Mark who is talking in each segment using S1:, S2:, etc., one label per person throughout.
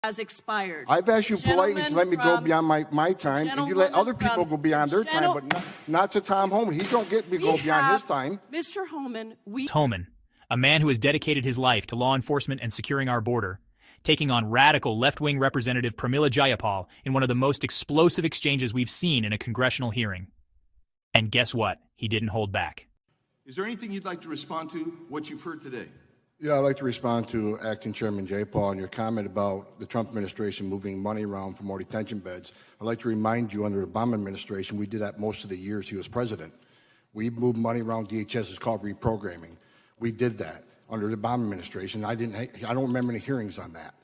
S1: has expired.
S2: I've asked you politely to let me go beyond my time, and you let other people go beyond their time, but not to Tom Homan. He don't get me go beyond his time.
S1: Mr. Homan,
S3: Homan, a man who has dedicated his life to law enforcement and securing our border, taking on radical left-wing Representative Pramila Jayapal in one of the most explosive exchanges we've seen in a congressional hearing. And guess what? He didn't hold back.
S4: Is there anything you'd like to respond to what you've heard today?
S2: Yeah, I'd like to respond to Acting Chairman Jayapal and your comment about the Trump administration moving money around for more detention beds. I'd like to remind you, under the Obama administration, we did that most of the years he was president. We moved money around DHS. It's called reprogramming. We did that under the Obama administration. I don't remember any hearings on that.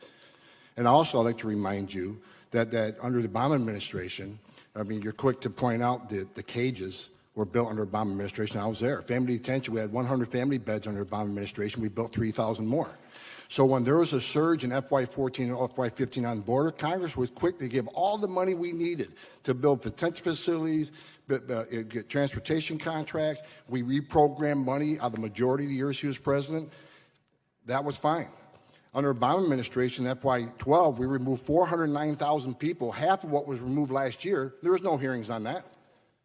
S2: And also, I'd like to remind you that under the Obama administration, I mean, you're quick to point out that the cages were built under Obama administration. I was there. Family detention, we had 100 family beds under Obama administration. We built 3,000 more. So when there was a surge in FY14 and FY15 on the border, Congress was quick to give all the money we needed to build detention facilities, get transportation contracts. We reprogrammed money out of the majority of the years he was president. That was fine. Under Obama administration, FY12, we removed 409,000 people, half of what was removed last year. There was no hearings on that.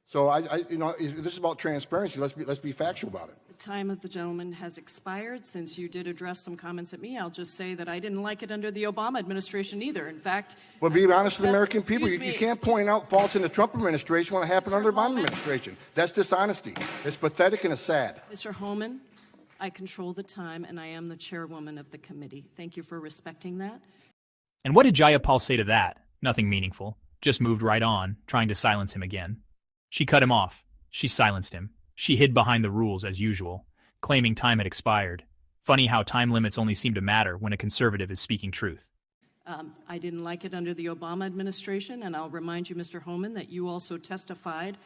S2: So this is about transparency. Let's be factual about it.
S1: The time of the gentleman has expired. Since you did address some comments at me, I'll just say that I didn't like it under the Obama administration either. In fact,
S2: well, be honest with the American people. You can't point out faults in the Trump administration when it happened under the Obama administration. That's dishonesty. It's pathetic and it's sad.
S1: Mr. Homan, I control the time, and I am the chairwoman of the committee. Thank you for respecting that.
S3: And what did Jayapal say to that? Nothing meaningful. Just moved right on, trying to silence him again. She cut him off. She silenced him. She hid behind the rules as usual, claiming time had expired. Funny how time limits only seem to matter when a conservative is speaking truth.
S1: I didn't like it under the Obama administration, and I'll remind you, Mr. Homan, that you also testified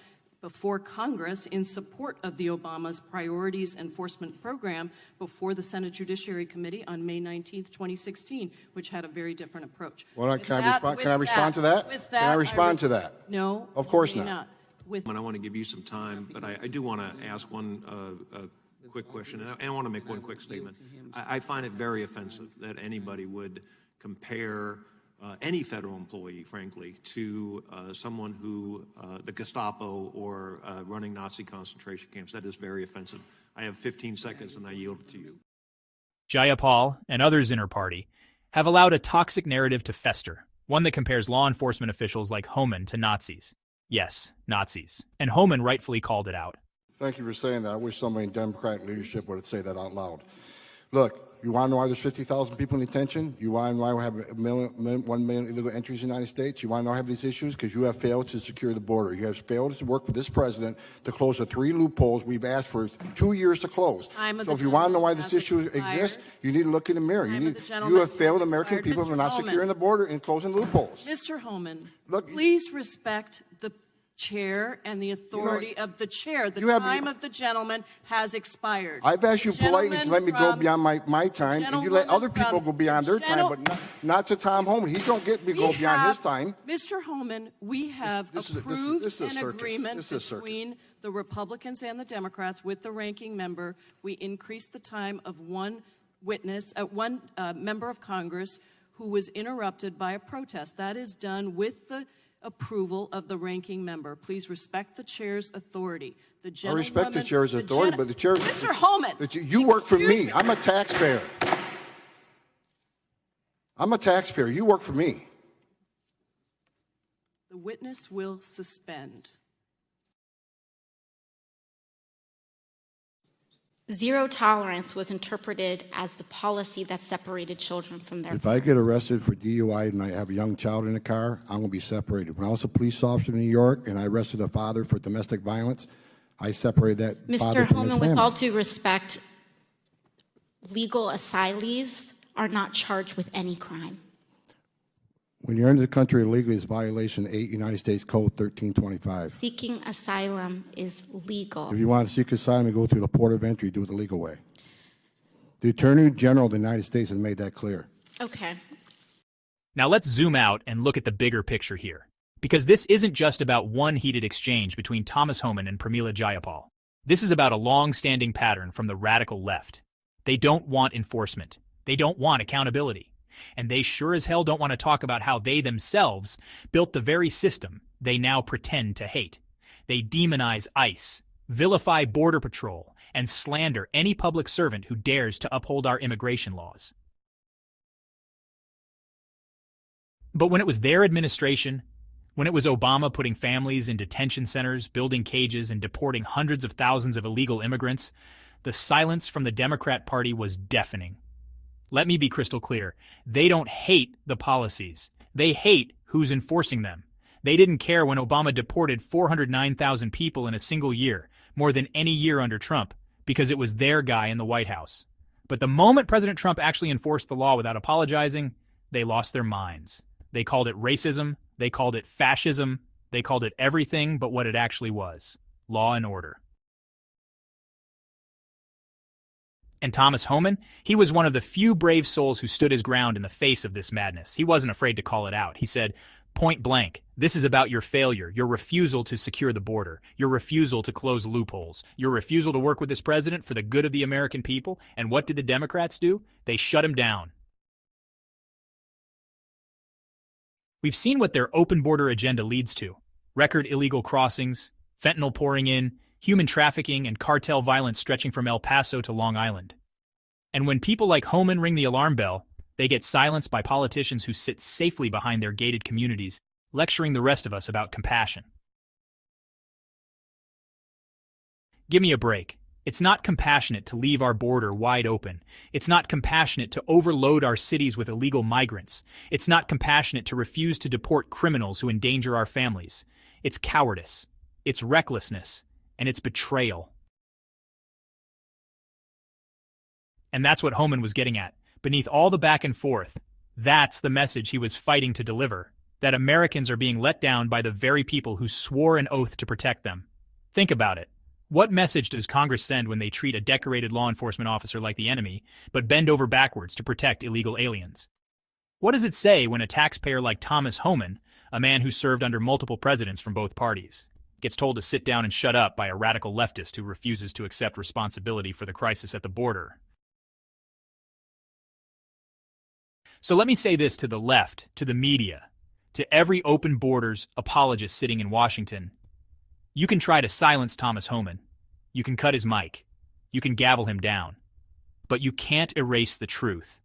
S1: before Congress in support of the Obama's Priorities Enforcement Program before the Senate Judiciary Committee on May 19th, 2016, which had a very different approach.
S2: Well, can I respond to that? Can I respond to that?
S1: No.
S2: Of course not.
S5: I want to give you some time, but I do want to ask one quick question, and I want to make one quick statement. I find it very offensive that anybody would compare any federal employee, frankly, to someone who, the Gestapo or running Nazi concentration camps. That is very offensive. I have 15 seconds, and I yield it to you.
S3: Jayapal and others in her party have allowed a toxic narrative to fester, one that compares law enforcement officials like Homan to Nazis. Yes, Nazis. And Homan rightfully called it out.
S2: Thank you for saying that. I wish somebody in Democratic leadership would say that out loud. Look, you want to know why there's 50,000 people in detention? You want to know why we have 1 million illegal entries in the United States? You want to know why we have these issues? Because you have failed to secure the border. You have failed to work with this president to close the 3 loopholes we've asked for 2 years to close. So if you want to know why this issue exists, you need to look in the mirror. You have failed American people for not securing the border and closing loopholes.
S1: Mr. Homan, please respect the chair and the authority of the chair. The time of the gentleman has expired.
S2: I've asked you politely to let me go beyond my time, and you let other people go beyond their time, but not to Tom Homan. He don't get me go beyond his time.
S1: Mr. Homan, we have approved an agreement between the Republicans and the Democrats with the ranking member. We increased the time of one member of Congress who was interrupted by a protest. That is done with the approval of the ranking member. Please respect the chair's authority.
S2: I respect the chair's authority, but the chair...
S1: Mr. Homan!
S2: You work for me. I'm a taxpayer. I'm a taxpayer. You work for me.
S1: The witness will suspend.
S6: Zero tolerance was interpreted as the policy that separated children from their
S2: If I get arrested for DUI and I have a young child in the car, I'm going to be separated. When I was a police officer in New York and I arrested a father for domestic violence, I separated that father from his family.
S6: Mr. Homan, with all due respect, legal asylees are not charged with any crime.
S2: When you're into the country illegally, it's violation 8 United States Code 1325.
S6: Seeking asylum is legal.
S2: If you want to seek asylum, you go through the port of entry, do it the legal way. The Attorney General of the United States has made that clear.
S6: Okay.
S3: Now let's zoom out and look at the bigger picture here. Because this isn't just about one heated exchange between Thomas Homan and Pramila Jayapal. This is about a long-standing pattern from the radical left. They don't want enforcement. They don't want accountability. And they sure as hell don't want to talk about how they themselves built the very system they now pretend to hate. They demonize ICE, vilify Border Patrol, and slander any public servant who dares to uphold our immigration laws. But when it was their administration, when it was Obama putting families in detention centers, building cages, and deporting hundreds of thousands of illegal immigrants, the silence from the Democrat Party was deafening. Let me be crystal clear. They don't hate the policies. They hate who's enforcing them. They didn't care when Obama deported 409,000 people in a single year, more than any year under Trump, because it was their guy in the White House. But the moment President Trump actually enforced the law without apologizing, they lost their minds. They called it racism, they called it fascism, they called it everything but what it actually was: law and order. And Thomas Homan, he was one of the few brave souls who stood his ground in the face of this madness. He wasn't afraid to call it out. He said, point blank, this is about your failure, your refusal to secure the border, your refusal to close loopholes, your refusal to work with this president for the good of the American people. And what did the Democrats do? They shut him down. We've seen what their open border agenda leads to: record illegal crossings, fentanyl pouring in, human trafficking, and cartel violence stretching from El Paso to Long Island. And when people like Homan ring the alarm bell, they get silenced by politicians who sit safely behind their gated communities, lecturing the rest of us about compassion. Give me a break. It's not compassionate to leave our border wide open. It's not compassionate to overload our cities with illegal migrants. It's not compassionate to refuse to deport criminals who endanger our families. It's cowardice, it's recklessness, and it's betrayal. And that's what Homan was getting at. Beneath all the back and forth, that's the message he was fighting to deliver: that Americans are being let down by the very people who swore an oath to protect them. Think about it. What message does Congress send when they treat a decorated law enforcement officer like the enemy, but bend over backwards to protect illegal aliens? What does it say when a taxpayer like Thomas Homan, a man who served under multiple presidents from both parties, gets told to sit down and shut up by a radical leftist who refuses to accept responsibility for the crisis at the border? So let me say this to the left, to the media, to every open borders apologist sitting in Washington. You can try to silence Thomas Homan. You can cut his mic. You can gavel him down. But you can't erase the truth.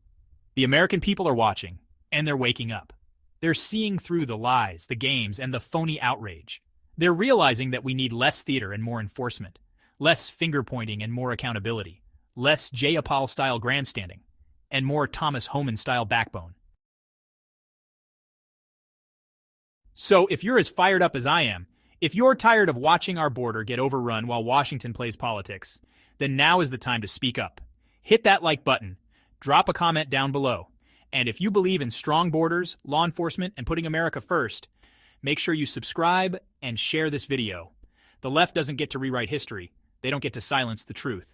S3: The American people are watching, and they're waking up. They're seeing through the lies, the games, and the phony outrage. They're realizing that we need less theater and more enforcement, less finger-pointing and more accountability, less Jayapal-style grandstanding, and more Thomas Homan-style backbone. So if you're as fired up as I am, if you're tired of watching our border get overrun while Washington plays politics, then now is the time to speak up. Hit that like button, drop a comment down below, and if you believe in strong borders, law enforcement, and putting America first, make sure you subscribe and share this video. The left doesn't get to rewrite history. They don't get to silence the truth.